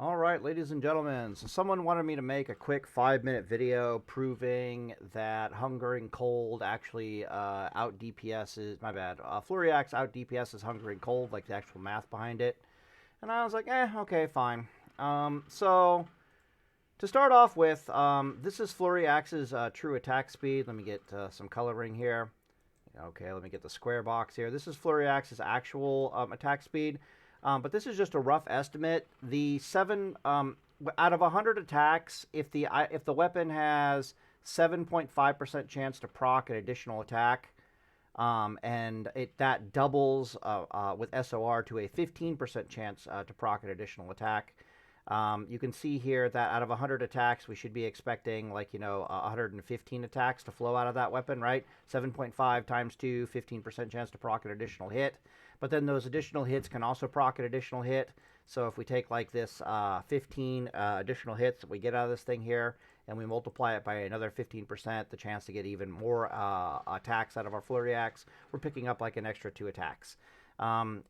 All right, ladies and gentlemen. So someone wanted me to make a quick 5-minute video proving that Hunger and Cold actually out DPS's, my bad, Flurry Axe out DPS's Hunger and Cold, like the actual math behind it. And I was like, okay, fine. So to start off with, this is Flurry Axe's true attack speed. Let me get some coloring here. Okay, let me get the square box here. This is Flurry Axe's actual attack speed. But this is just a rough estimate. The out of 100 attacks, if the weapon has 7.5% chance to proc an additional attack, and that doubles with SOR to a 15% chance to proc an additional attack. You can see here that out of 100 attacks, we should be expecting 115 attacks to flow out of that weapon, right? 7.5 times 2, 15% chance to proc an additional hit. But then those additional hits can also proc an additional hit. So if we take like this 15 additional hits that we get out of this thing here, and we multiply it by another 15%, the chance to get even more attacks out of our Flurry Axe, we're picking up like an extra 2 attacks.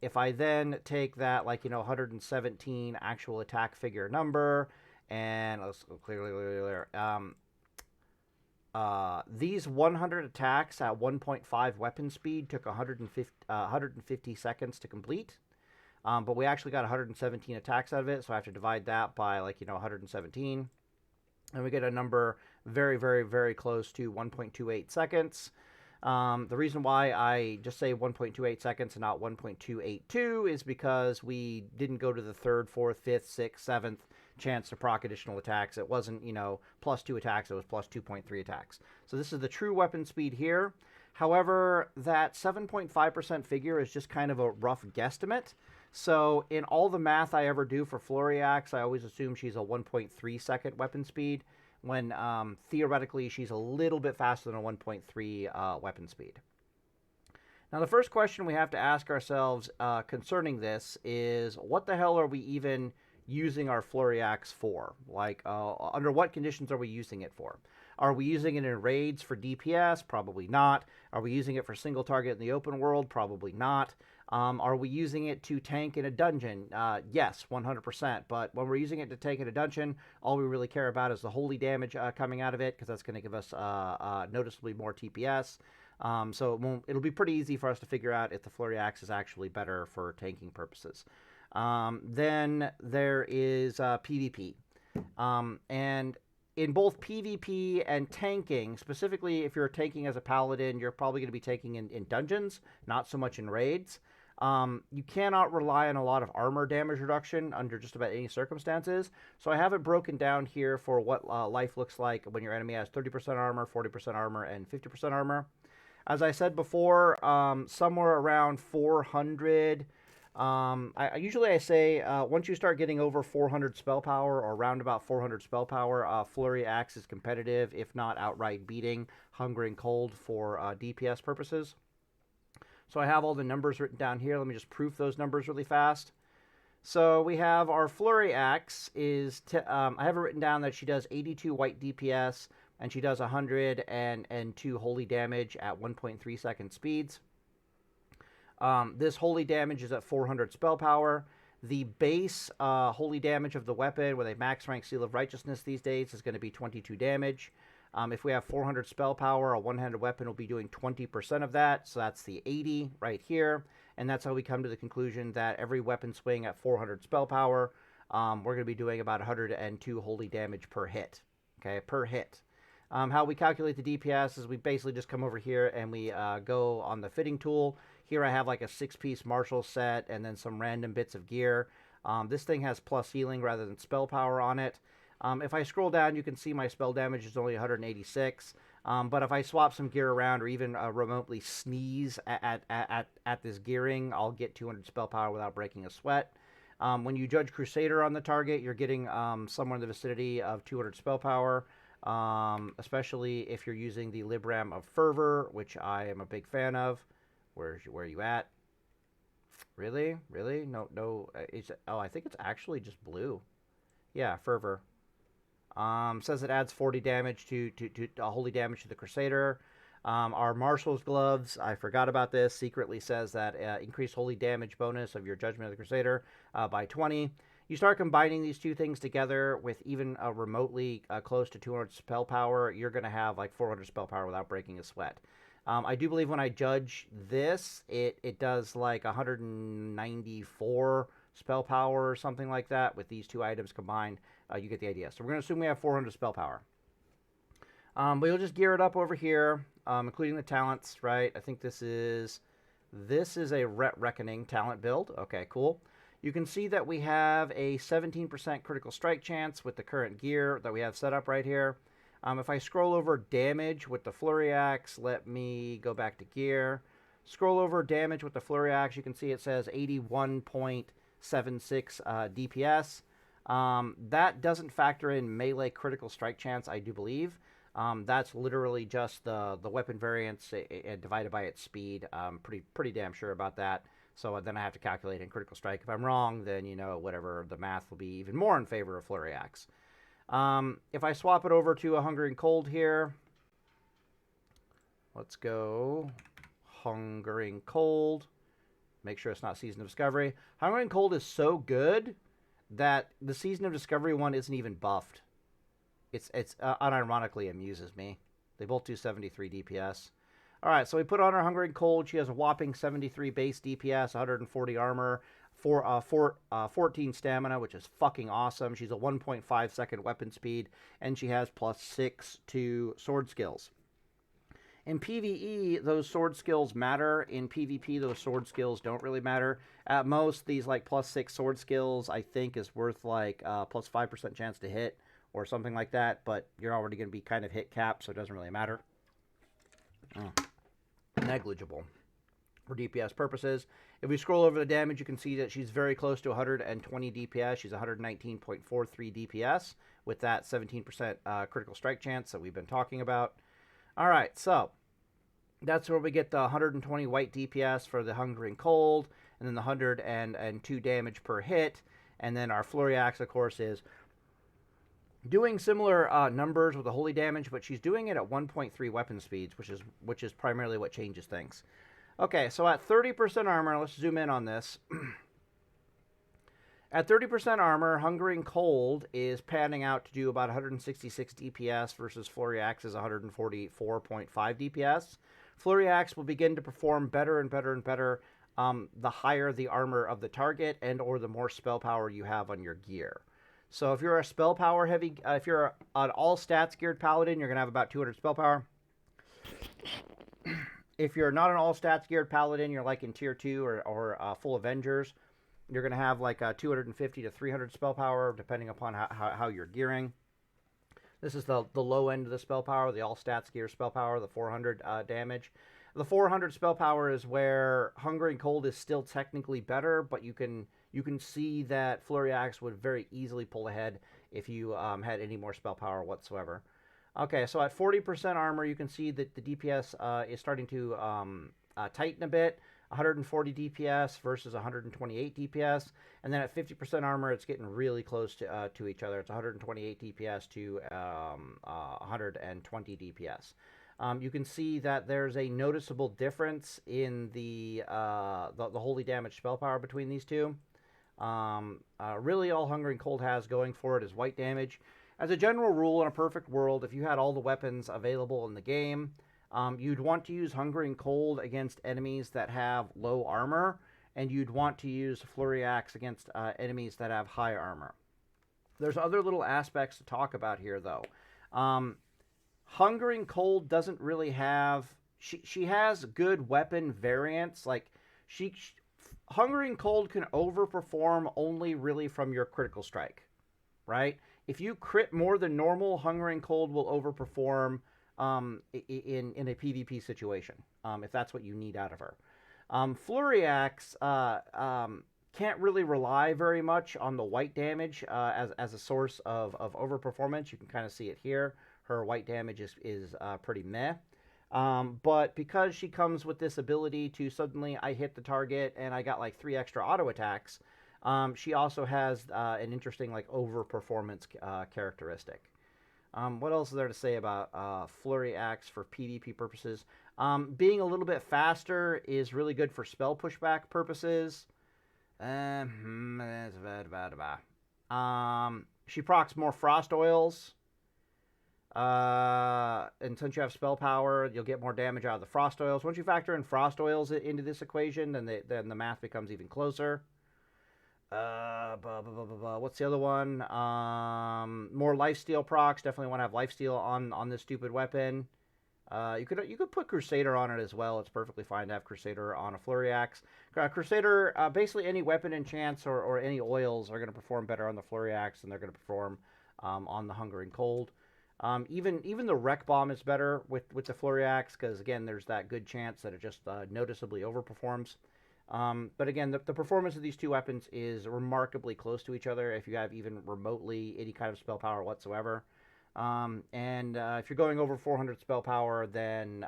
If I then take that 117 actual attack figure number, and let's go clearly, these 100 attacks at 1.5 weapon speed took 150 seconds to complete. But we actually got 117 attacks out of it, so I have to divide that by 117. And we get a number very, very, very close to 1.28 seconds. The reason why I just say 1.28 seconds and not 1.282 is because we didn't go to the 3rd, 4th, 5th, 6th, 7th chance to proc additional attacks. It wasn't, plus 2 attacks. It was plus 2.3 attacks. So this is the true weapon speed here. However, that 7.5% figure is just kind of a rough guesstimate. So in all the math I ever do for Flurry Axe, I always assume she's a 1.3 second weapon speed, when theoretically she's a little bit faster than a 1.3 weapon speed. Now the first question we have to ask ourselves concerning this is, what the hell are we even using our Flurry Axe for? Under what conditions are we using it for? Are we using it in raids for DPS? Probably not. Are we using it for single target in the open world? Probably not. Are we using it to tank in a dungeon? Yes, 100%. But when we're using it to tank in a dungeon, all we really care about is the holy damage coming out of it, because that's going to give us noticeably more TPS. So it'll be pretty easy for us to figure out if the Flurry Axe is actually better for tanking purposes. Then there is PvP. And in both PvP and tanking, specifically if you're tanking as a paladin, you're probably going to be tanking in dungeons, not so much in raids. You cannot rely on a lot of armor damage reduction under just about any circumstances. So I have it broken down here for what life looks like when your enemy has 30% armor, 40% armor, and 50% armor. As I said before, somewhere around 400. I say once you start getting over 400 spell power, or around about 400 spell power, Flurry Axe is competitive, if not outright beating Hunger and Cold for DPS purposes. So I have all the numbers written down here. Let me just proof those numbers really fast. So we have our Flurry Axe I have it written down that she does 82 white DPS, and she does 102 holy damage at 1.3 second speeds. This holy damage is at 400 spell power. The base holy damage of the weapon with a max rank Seal of Righteousness these days is going to be 22 damage. If we have 400 spell power, a one-handed weapon will be doing 20% of that, so that's the 80 right here. And that's how we come to the conclusion that every weapon swing at 400 spell power, we're going to be doing about 102 holy damage per hit. Okay, per hit. How we calculate the DPS is we basically just come over here and we go on the fitting tool. Here I have like a 6-piece martial set and then some random bits of gear. This thing has plus healing rather than spell power on it. If I scroll down, you can see my spell damage is only 186. But if I swap some gear around, or even remotely sneeze at this gearing, I'll get 200 spell power without breaking a sweat. When you judge Crusader on the target, you're getting somewhere in the vicinity of 200 spell power. Especially if you're using the Libram of Fervor, which I am a big fan of. Where are you at? Really? No. I think it's actually just blue. Yeah, Fervor. Says it adds 40 damage to holy damage to the Crusader. Our Marshal's Gloves, I forgot about this, secretly says that increased holy damage bonus of your Judgment of the Crusader by 20. You start combining these two things together with even remotely close to 200 spell power, you're going to have like 400 spell power without breaking a sweat. I do believe when I judge this, it does like 194 spell power or something like that with these two items combined. You get the idea. So we're going to assume we have 400 spell power. But you'll just gear it up over here, including the talents, right? I think this is a Reckoning talent build. Okay, cool. You can see that we have a 17% critical strike chance with the current gear that we have set up right here. If I scroll over damage with the Flurry Axe, let me go back to gear. Scroll over damage with the Flurry Axe, you can see it says 81.76 DPS. That doesn't factor in melee critical strike chance, I do believe. That's literally just the weapon variance divided by its speed. Pretty damn sure about that. So then I have to calculate in critical strike. If I'm wrong, then, you know, whatever, the math will be even more in favor of Flurry Axe. If I swap it over to a Hungering Cold here, let's go Hungering Cold. Make sure it's not Season of Discovery. Hungering Cold is so good that the Season of Discovery one isn't even buffed. It's unironically amuses me. They both do 73 DPS. All right, so we put on our Hungering Cold. She has a whopping 73 base DPS, 140 armor, 14 stamina, which is fucking awesome. She's a 1.5 second weapon speed, and she has +6 to sword skills. In PvE, those sword skills matter. In PvP, those sword skills don't really matter. At most, these like +6 sword skills, I think, is worth like +5% chance to hit or something like that, but you're already going to be kind of hit capped, so it doesn't really matter. Negligible for DPS purposes. If we scroll over the damage, you can see that she's very close to 120 DPS. She's 119.43 DPS with that 17% critical strike chance that we've been talking about. All right, so that's where we get the 120 white DPS for the Hungering Cold, and then the 102 damage per hit. And then our Flurry Axe, of course, is doing similar numbers with the holy damage, but she's doing it at 1.3 weapon speeds, which is primarily what changes things. Okay, so at 30% armor, let's zoom in on this. At 30% armor, Hungering Cold is panning out to do about 166 DPS versus Flurry Axe's 144.5 DPS. Flurry Axe will begin to perform better and better and better the higher the armor of the target and or the more spell power you have on your gear. So if you're a spell power heavy, if you're an all stats geared paladin, you're going to have about 200 spell power. If you're not an all stats geared paladin, you're like in tier 2 or full Avengers, you're going to have like 250 to 300 spell power, depending upon how you're gearing. This is the low end of the spell power, the all stats gear spell power, the 400 damage. The 400 spell power is where Hungering Cold is still technically better, but you can see that Flurry Axe would very easily pull ahead if you had any more spell power whatsoever. Okay, so at 40% armor, you can see that the DPS is starting to tighten a bit. 140 DPS versus 128 DPS. And then at 50% armor, it's getting really close to each other. It's 128 DPS to 120 DPS. You can see that there's a noticeable difference in the holy damage spell power between these two. Really, all Hungering Cold has going for it is white damage. As a general rule, in a perfect world, if you had all the weapons available in the game, you'd want to use Hungering Cold against enemies that have low armor, and you'd want to use Flurry Axe against enemies that have high armor. There's other little aspects to talk about here, though. Hungering Cold doesn't really have... She has good weapon variants. Like, Hungering Cold can overperform only really from your critical strike, right? If you crit more than normal, Hungering Cold will overperform in a PvP situation, if that's what you need out of her. Flurry Axe can't really rely very much on the white damage as a source of overperformance. You can kind of see it here. Her white damage is pretty meh. But because she comes with this ability to suddenly I hit the target and I got like 3 extra auto attacks, she also has an interesting like overperformance characteristic. What else is there to say about Flurry Axe for PvP purposes? Being a little bit faster is really good for spell pushback purposes. She procs more frost oils. And since you have spell power, you'll get more damage out of the frost oils. Once you factor in frost oils into this equation, then the math becomes even closer. What's the other one? More lifesteal procs. Definitely want to have lifesteal on this stupid weapon. You could put Crusader on it as well. It's perfectly fine to have Crusader on a Flurry Axe. Crusader, basically any weapon enchants or any oils are going to perform better on the Flurry Axe than they're going to perform on the Hunger and Cold. Even the Wreck Bomb is better with the Flurry Axe because, again, there's that good chance that it just noticeably overperforms. But again, the performance of these two weapons is remarkably close to each other if you have even remotely any kind of spell power whatsoever. If you're going over 400 spell power, then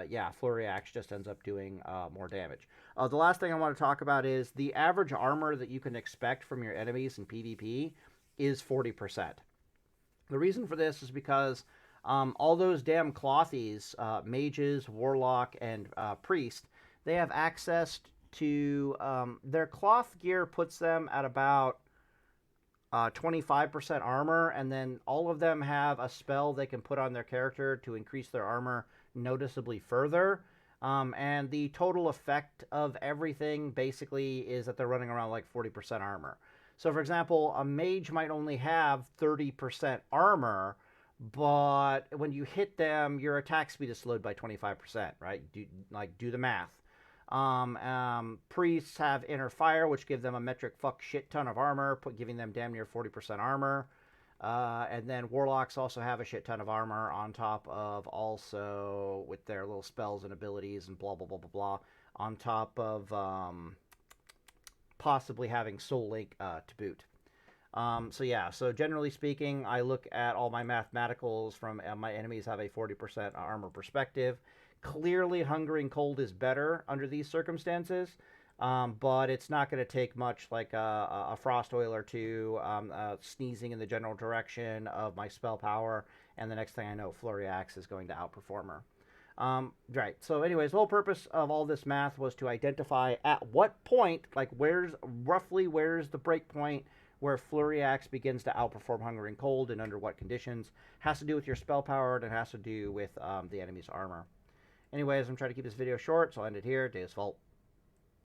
yeah, Flurry Axe just ends up doing more damage. The last thing I want to talk about is the average armor that you can expect from your enemies in PvP is 40%. The reason for this is because all those damn clothies, mages, warlock, and priest, they have access to their cloth gear puts them at about 25% armor, and then all of them have a spell they can put on their character to increase their armor noticeably further. And the total effect of everything basically is that they're running around like 40% armor. So, for example, a mage might only have 30% armor, but when you hit them, your attack speed is slowed by 25%, right? Do the math. Priests have inner fire, which give them a metric fuck shit ton of armor, giving them damn near 40% armor. And then warlocks also have a shit ton of armor on top of also with their little spells and abilities and blah, blah, blah, blah, blah, on top of possibly having Soul Link to boot. So generally speaking, I look at all my mathematicals from my enemies have a 40% armor perspective. Clearly, Hunger and Cold is better under these circumstances, but it's not going to take much like a Frost Oil or two, sneezing in the general direction of my spell power, and the next thing I know, Flurry Axe is going to outperform her. Right, so anyways, the whole purpose of all this math was to identify at what point, like where's the break point where Flurry Axe begins to outperform Hunger and Cold, and under what conditions. Has to do with your spell power, and it has to do with the enemy's armor. Anyways, I'm trying to keep this video short, so I'll end it here. Deus Vult.